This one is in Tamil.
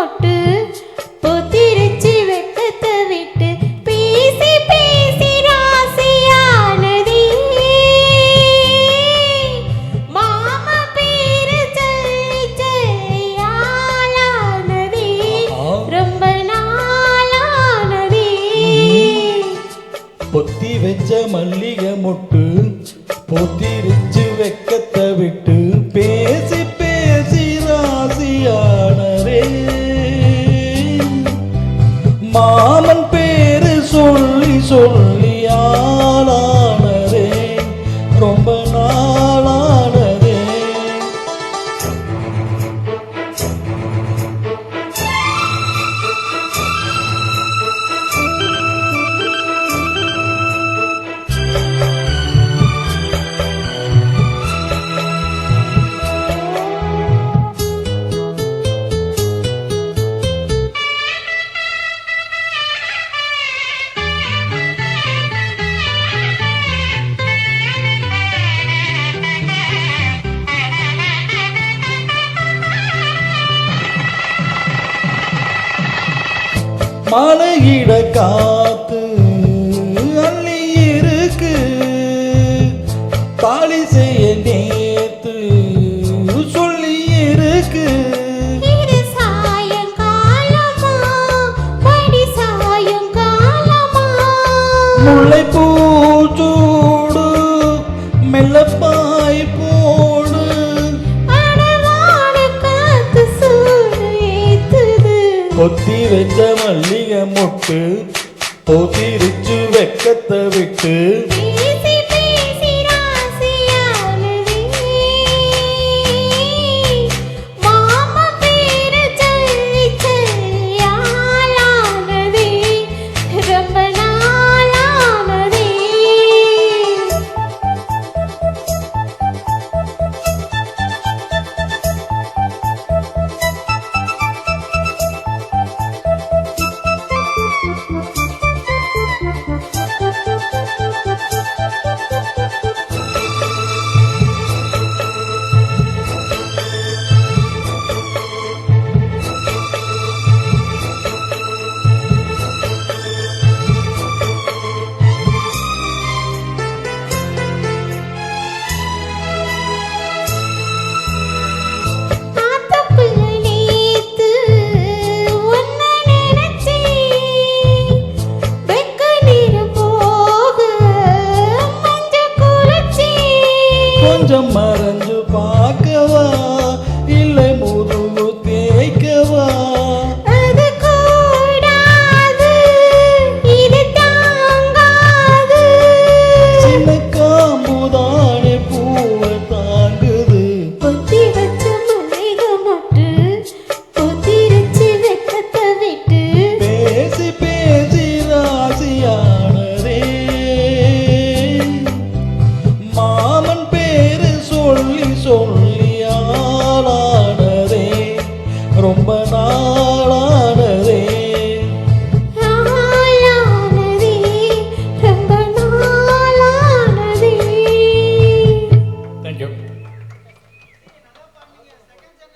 மொட்டு பொத்திருச்சு வெக்கத்தை விட்டு பேசி பேசி ராசியானதே மாமா பேரு சொல்லி சொல்லியாளானதே ரொம்ப நாளானதே பொத்தி வச்ச மல்லிகை மொட்டு பொத்திருச்சு வெக்கத்தை விட்டு பேசி பேசி ராசியானரே மாமன் பேரு சொல்லி சொல்லி ஆளானரே ரொம்ப நாளானரே மலையிட காத்து அள்ளி இருக்கு தாலி செய்ய நேத்து சொல்லி இருக்கு இது சாயங்காலமா படி சாயங்காலமா முல்லை பூச்சூடு மெல்லப்பாய் போடு அடவான காத்து சூடு ஏத்துது பொத்தி வச்ச மல்லிகை மொட்டு பொத்திருச்சு வெக்கத்தை விட்டு